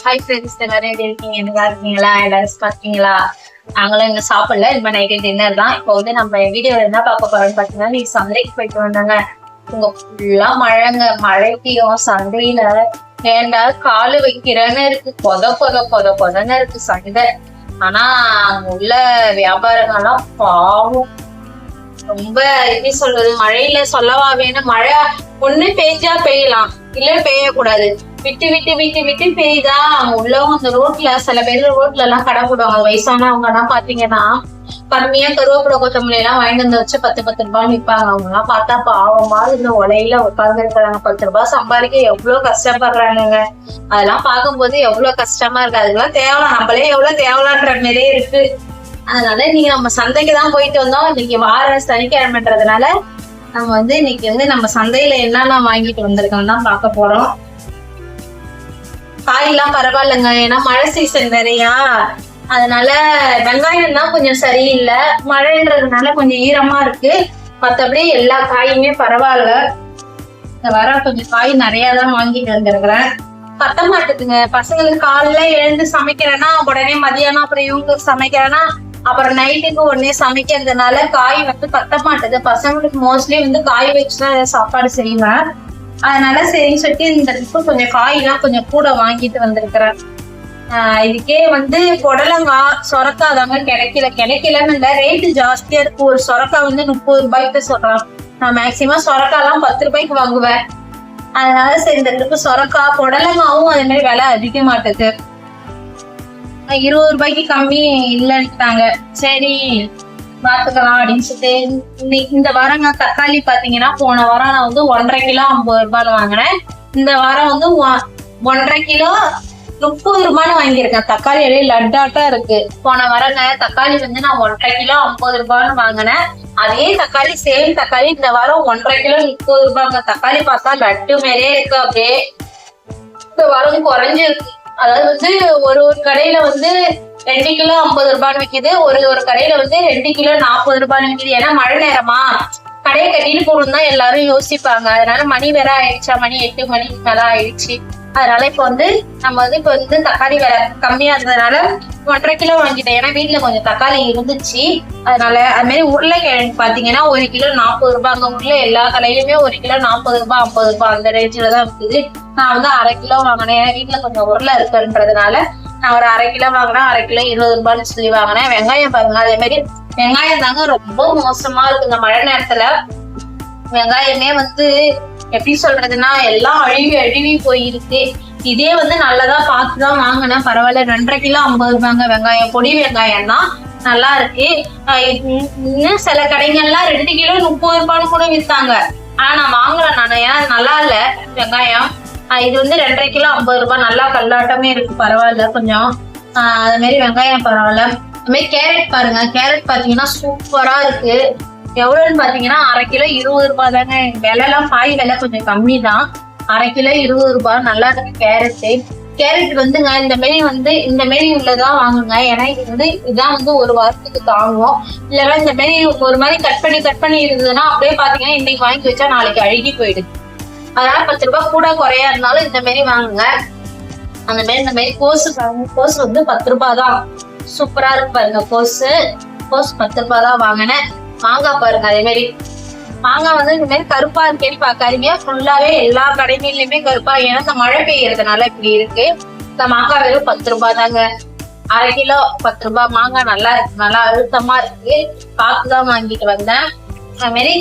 Hi friends, எல்லாரும் எப்படி இருக்கீங்க? நல்லா இருக்கீங்களா? எல்லாரும் சாப்பிட்டீங்களா? நாங்களும் இன்னும் சாப்பிடல. இப்போ நைட்டு டின்னர் தான். இப்போ வந்து நம்ம வீடியோல என்ன பார்க்க போறோம்னு பார்த்தீங்கன்னா, நீ சந்தைக்கு போயிட்டு வந்தாங்க. உங்க ஃபுல்லா மழைங்க. மழைக்கும் சந்தையில ஏண்டா காலு வைக்கிறேன்னு இருக்கு. பொதன்னு இருக்கு சந்தை. ஆனா அங்க உள்ள வியாபாரங்கள்லாம் பாவம். ரொம்ப எப்படி சொல்றது, மழையில சொல்லவா வேணும். மழை ஒண்ணு பெய்ஞ்சா பெய்யலாம், இல்ல பெய்யக்கூடாது. விட்டு விட்டு விட்டு விட்டு பெய்யுதா. அவங்க உள்ளவங்க அந்த ரோட்ல சில பேர் ரோட்ல எல்லாம் கடை போடுவாங்க. வயசானவங்க எல்லாம் பாத்தீங்கன்னா கம்மியா கருவேப்பிலை கொத்தமல்லி எல்லாம் வாங்கிட்டு வந்து வச்சு 10 ரூபாய் விற்பாங்க. அவங்க எல்லாம் பார்த்தா பாவமா இந்த உலையில உட்கார்ந்து இருக்கிறாங்க. 10 ரூபாய் சம்பாதிக்க எவ்வளவு கஷ்டப்படுறாங்க. அதெல்லாம் பார்க்கும்போது எவ்வளவு கஷ்டமா இருக்கு. அதுக்கெல்லாம் தேவலாம், நம்மளே எவ்வளவு தேவலான்ற மாதிரியே இருக்கு. அதனால நீங்க நம்ம சந்தைக்கு தான் போயிட்டு வந்தோம். இன்னைக்கு வார சனிக்கிழமைன்றதுனால நம்ம வந்து இன்னைக்கு வந்து நம்ம சந்தையில என்னென்ன வாங்கிட்டு வந்திருக்கோம் தான் பார்க்க போறோம். காயெல்லாம் பரவாயில்லைங்க, ஏன்னா மழை சீசன் நிறையா. அதனால வெங்காயம் தான் கொஞ்சம் சரியில்லை. மழைன்றதுனால கொஞ்சம் ஈரமா இருக்கு. மற்றபடி எல்லா காயுமே பரவாயில்ல. இந்த வர கொஞ்சம் காய் நிறைய தான் வாங்கிட்டு வந்திருக்கிறேன். பத்த மாட்டுதுங்க. பசங்களுக்கு காலைல எழுந்து சமைக்கிறேன்னா உடனே மதியானம், அப்புறம் இவங்களுக்கு சமைக்கிறேன்னா அப்புறம் நைட்டுக்கு உடனே சமைக்கிறதுனால காய் வந்து பத்த மாட்டுது. பசங்களுக்கு மோஸ்ட்லி வந்து காய் வச்சுதான் சாப்பாடு செய்வேன். அதனால சரின்னு சொல்லிட்டு இந்த ட்ரிப்பு கொஞ்சம் காயெல்லாம் கொஞ்சம் கூட வாங்கிட்டு வந்திருக்கிறேன். இதுக்கே வந்து புடலங்காய் சொரக்காய் தாங்க கிடைக்கலன்னு இல்லை, ரேட்டு ஜாஸ்தியா இருக்கு. ஒரு சொரக்காய் வந்து 30 ரூபாய்க்கு சொல்றான். நான் மேக்சிமம் சொரக்காய் எல்லாம் 10 ரூபாய்க்கு வாங்குவேன். அதனால சரி இந்த ட்ரிப்பு சொரக்காய் புடலங்காவும் அதே மாதிரி விலை அதிக மாட்டுது. 20 ரூபாய்க்கு கம்மி இல்லைன்ட்டாங்க. சரி பாத்துக்கலாம் அப்படின்னு சொல்லிட்டு இந்த வாரம் தக்காளி பாத்தீங்கன்னா, போன வாரம் நான் வந்து 1.5 கிலோ 50 ரூபான்னு வாங்கினேன். இந்த வாரம் வந்து 1.5 கிலோ 30 ரூபான்னு வாங்கியிருக்கேன். தக்காளி எல்லாம் லட்டாட்டா இருக்கு. போன வாரம் தக்காளி வந்து நான் 1.5 கிலோ 50 ரூபான்னு வாங்கினேன். அதே தக்காளி சேம் தக்காளி இந்த வாரம் 1.5 கிலோ 30 ரூபாங்க. தக்காளி பார்த்தா லட்டு மாதிரியே இருக்கு. அப்படியே இந்த வாரம் குறைஞ்சிருக்கு. அதாவது வந்து ஒரு கடையில வந்து 2 கிலோ 50 ரூபான்னு விற்கிது. ஒரு கடையில வந்து 2 கிலோ 40 ரூபான்னு விற்கிது. ஏன்னா மழை நேரமா கடையை கட்டிட்டு போகணும் தான் எல்லாரும் யோசிப்பாங்க. அதனால மணி வேற ஆயிடுச்சா, மணி 8 மணிக்கு மேல ஆயிடுச்சு. அதனால இப்ப வந்து நம்ம வந்து இப்ப வந்து தக்காளி விலை கம்மியா இருந்ததுனால 1.5 கிலோ வாங்கிட்டேன். ஏன்னா வீட்டுல கொஞ்சம் தக்காளி இருந்துச்சு. அதனால அது மாதிரி உருளைக்கிழங்கு பாத்தீங்கன்னா 1 கிலோ 40 ரூபாய். உள்ள எல்லா கடையிலுமே 1 கிலோ 40 ரூபாய் 50 ரூபாய் அந்த ரேஞ்சில தான் இருக்குது. நான் வந்து 1/2 கிலோ வாங்கினேன். ஏன்னா வீட்டுல கொஞ்சம் உருளை இருக்குன்றதுனால நான் ஒரு 1/2 கிலோ வாங்கினேன். 1/2 கிலோ 20 ரூபான்னு சொல்லி வாங்கினேன். வெங்காயம் பாருங்க, அதே மாதிரி வெங்காயம் தாங்க ரொம்ப மோசமா இருக்கு இந்த மழை நேரத்துல. வெங்காயமே வந்து எப்படி சொல்றதுன்னா எல்லாம் அழுவி போயிருக்கு. இதே வந்து நல்லதா பார்த்துதான் வாங்கினேன். பரவாயில்ல. 2.5 கிலோ 50 ரூபாங்க வெங்காயம். பொடி வெங்காயம் தான் நல்லா இருக்கு. இன்னும் சில கடைகள்லாம் 2 கிலோ 30 ரூபான்னு கூட வித்தாங்க. ஆனா நான் வாங்கல நானு, ஏன்னா நல்லா இல்ல வெங்காயம். இது வந்து 2.5 கிலோ 50 ரூபாய். நல்லா கல்லாட்டமே இருக்கு. பரவாயில்ல கொஞ்சம். அது மாதிரி வெங்காயம் பரவாயில்ல. அது மாதிரி கேரட் பாருங்க. கேரட் பாத்தீங்கன்னா சூப்பரா இருக்கு. எவ்வளவுன்னு பாத்தீங்கன்னா 1/2 கிலோ 20 ரூபாய் தாங்க. விலைலாம் காய் விலை கொஞ்சம் கம்மி தான். 1/2 கிலோ 20 ரூபாய். நல்லா இருக்கு கேரட் வந்துங்க. இந்த மாரி உள்ளதான் வாங்குங்க. ஏன்னா இது வந்து இதான் வந்து ஒரு வாரத்துக்கு தாங்குவோம். இல்லைன்னா இந்த மாரி ஒரு மாதிரி கட் பண்ணி இருந்ததுன்னா அப்படியே பாத்தீங்கன்னா இன்னைக்கு வாங்கி வச்சா நாளைக்கு அழுகி போயிடுது. அதனால 10 ரூபாய் கூட குறையா இருந்தாலும் இந்த மாரி வாங்குங்க. அந்த மாரி இந்த மாரி கோஸ் வந்து 10 ரூபாய் தான். சூப்பரா இருக்கு பாருங்க. கோஸ் 10 ரூபாய் தான் வாங்கினேன். மாங்காய் பாருங்க. அதே மாதிரி மாங்காய் வந்து இந்த மாதிரி கருப்பா இருக்கேன்னு பாக்காதீங்க. ஃபுல்லாவே எல்லா கடைகளிலுமே கருப்பா. ஏன்னா இந்த மழை பெய்யறதுனால இப்படி இருக்கு. இந்த மாங்காய் வெறும் 10 ரூபாய் தாங்க. 1/2 கிலோ 10 ரூபாய். மாங்காய் நல்லா இருக்கு, நல்லா அழுத்தமா இருக்கு. பார்த்துதான் வாங்கிட்டு வந்தேன். அது மாதிரி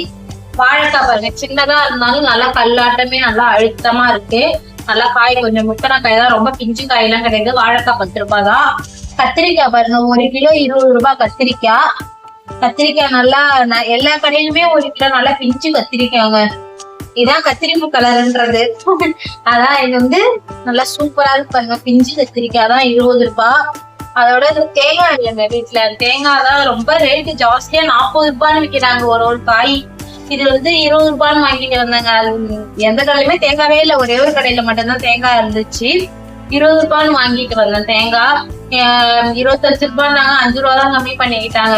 வாழைக்காய் பாருங்க. சின்னதா இருந்தாலும் நல்லா கல்லாட்டமே நல்லா அழுத்தமா இருக்கு. நல்லா காய் கொஞ்சம் முத்தன காய் தான், ரொம்ப பிஞ்சு காயெல்லாம் கிடையாது. வாழைக்காய் 10 ரூபாய் தான். கத்திரிக்காய் பாருங்க. 1 கிலோ 20 ரூபாய் கத்திரிக்காய் நல்லா எல்லா கடையிலுமே 1 கிலோ நல்லா பிஞ்சு கத்திரிக்காய்ங்க. இதான் கத்திரிப்பு கலர்ன்றது. அதான் இது வந்து நல்லா சூப்பரா இருக்கு பாருங்க. பிஞ்சு கத்திரிக்காய் தான் 20 ரூபாய். அதோட தேங்காய் இல்லைங்க வீட்டுல. தேங்காய் தான் ரொம்ப ரேட்டு ஜாஸ்தியா 40 ரூபான்னு விற்கிறாங்க ஒரு காய். இது வந்து 20 ரூபான்னு வாங்கிட்டு வந்தாங்க. அது எந்த கடையிலுமே தேங்காவே இல்லை. ஒரே ஒரு கடையில மட்டும்தான் தேங்காய் இருந்துச்சு. 20 ரூபான்னு வாங்கிட்டு வந்தேன். தேங்காய் 25 ரூபாய்னாங்க. 5 ரூபா தான் கம்மி பண்ணிக்கிட்டாங்க.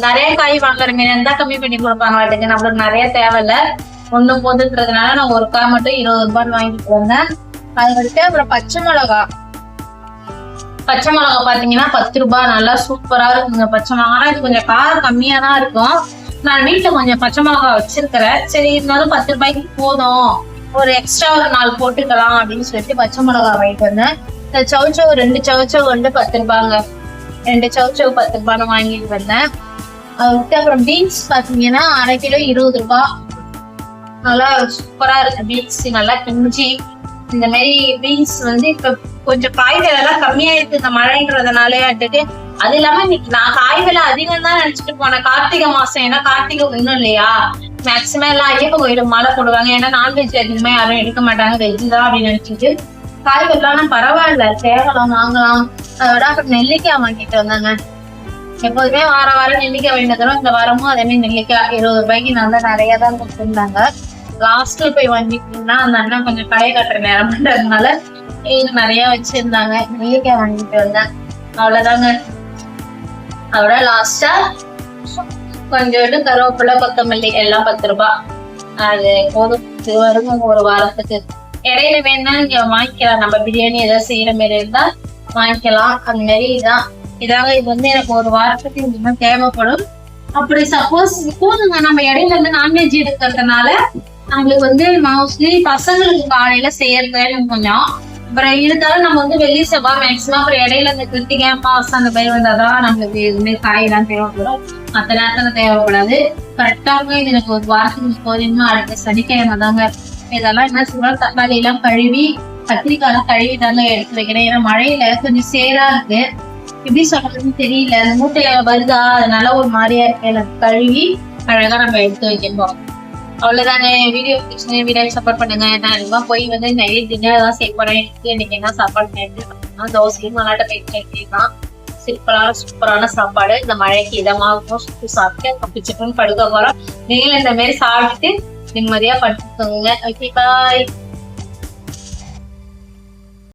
நிறைய காய் வாங்குறீங்க எந்த கம்மி பண்ணி கொடுப்பாங்க வாட்டுங்க. நம்மளுக்கு நிறைய தேவையில்ல, ஒண்ணு போதுன்றதுனால நான் ஒரு காய் மட்டும் 20 ரூபான்னு வாங்கிட்டு வந்தேன். அது வந்துட்டு அப்புறம் பச்சை மிளகா பச்சை மிளகா பாத்தீங்கன்னா 10 ரூபாய். நல்லா சூப்பரா இருக்குங்க பச்சை மிளகா. ஆனா இது கொஞ்சம் காரம் கம்மியா தான் இருக்கும். நான் வீட்டுல கொஞ்சம் பச்சை மிளகா வச்சிருக்கிறேன். சரி இருந்தாலும் 10 ரூபாய்க்கு போதும், ஒரு எக்ஸ்ட்ரா ஒரு 4 போட்டுக்கலாம் அப்படின்னு சொல்லிட்டு பச்சை மிளகா வாங்கிட்டு வந்தேன். இந்த சவுச்சவு 2 சவுச்சவு வந்து 10 ரூபாங்க. 2 சவுச்சவு 10 ரூபான்னு வாங்கிட்டு வந்தேன். அப்புறம் பீன்ஸ் பாத்தீங்கன்னா அரை கிலோ 20 ரூபாய். நல்லா சூப்பரா இருக்கு பீன்ஸ், நல்லா கிஞ்சி. இந்த மாதிரி பீன்ஸ் வந்து இப்ப கொஞ்சம் காய்கறி எல்லாம் கம்மியா இருக்கு இந்த மழைன்றதுனாலே வந்துட்டு. அது இல்லாம இன்னைக்கு நான் காய்கறி அதிகம் தான் நினைச்சிட்டு போனேன். கார்த்திகை மாசம், ஏன்னா கார்த்திகை ஒண்ணும் இல்லையா, மேக்சிமம் எல்லாம் ஐயப்ப கோயிலுக்கு மாலை போடுவாங்க. ஏன்னா நான்வெஜ் அதிகமா யாரும் எடுக்க மாட்டாங்க, வெஜ் தான் அப்படின்னு நினைச்சிட்டு காய்கறிலாம் பரவாயில்ல தேவலாம் வாங்கலாம். அதோட அப்புறம் நெல்லிக்காய் வாங்கிட்டு வந்தாங்க. எப்போதுமே வாரம் நெல்லிக்காய் வேண்டியதும் இந்த வாரமும் அதே மாதிரி நெல்லிக்காய் 20 ரூபாய்க்கு நல்லா நிறைய தான் கொடுத்துருந்தாங்க. லாஸ்ட்ல போய் வாங்கிட்டீங்கன்னா அந்த அண்ணன் கொஞ்சம் கடையை கட்டுற நேரம்ன்றதுனால இது நிறைய வச்சிருந்தாங்க. நெல்லிக்காய் வாங்கிட்டு வந்தேன். அவ்வளவுதாங்க. அதோட லாஸ்டா கொஞ்சோண்டு கருவேப்பிலை, கொத்தமல்லி எல்லாம் 10 ரூபாய். அது போதும், இது வருங்க ஒரு வாரத்துக்கு. இடையில வேணா நீங்க வாங்கிக்கலாம், நம்ம பிரியாணி ஏதாவது செய்யற மாதிரி இருந்தா வாங்கிக்கலாம். அந்த மாதிரி இதாங்க இது வந்து எனக்கு ஒரு வாரத்துக்கு இன்னும் தேவைப்படும். அப்படி சப்போஸ் போதுங்க, நம்ம இடையில இருந்து நான்வெஜ் எடுக்கிறதுனால நம்மளுக்கு வந்து மோஸ்ட்லி பசங்களுக்கு காலையில செய்யறதுன்னு கொஞ்சம். அப்புறம் இருந்தாலும் நம்ம வந்து வெள்ளி செவ்வாய் மேக்சிமம் அப்புறம் இடையில இந்த கிருத்திகை மாசம் அந்த பயிர் வந்தாதான் நம்மளுக்கு எதுவுமே காயெல்லாம் தேவைப்படும். மற்ற நேரத்துல தேவைப்படாது. கரெக்டாக இது எனக்கு ஒரு வாரத்துக்கு போதுமா. அடுத்த சனிக்கிழமை தாங்க இதெல்லாம் என்ன சொல்றோம், தக்காளி எல்லாம் கழுவி கத்திரிக்காய் கழுவி தாங்க எடுத்து வைக்கிறேன். ஏன்னா மழையில கொஞ்சம் சேரா இருக்கு, எப்படி சொல்றதுன்னு தெரியல. அந்த மூட்டையில வருதா, அதனால ஒரு மாதிரியா இருக்கு. கழுவி அழகா நம்ம எடுத்து வைக்கணும். அவ்வளவுதாங்க. வீடியோ வீடியோ சப்போர்ட் பண்ணுங்க. நான் போய் வந்து நைட் டின்னர் தான் செய்ய போறேன். இன்னைக்கு என்ன சாப்பாடு, தோசையும் மல்லாட்ட போயிட்டு தான். சிம்பிளான சூப்பரான சாப்பாடு. இந்த மழைக்கு இதமாகவும் சுற்றி சாப்பிட்டு தப்பிச்சுட்டு படுக்க போறோம். நீங்களும் இந்த மாதிரி சாப்பிட்டு நிம்மதியா படுத்துக்கோங்க. ஓகே, பாய்.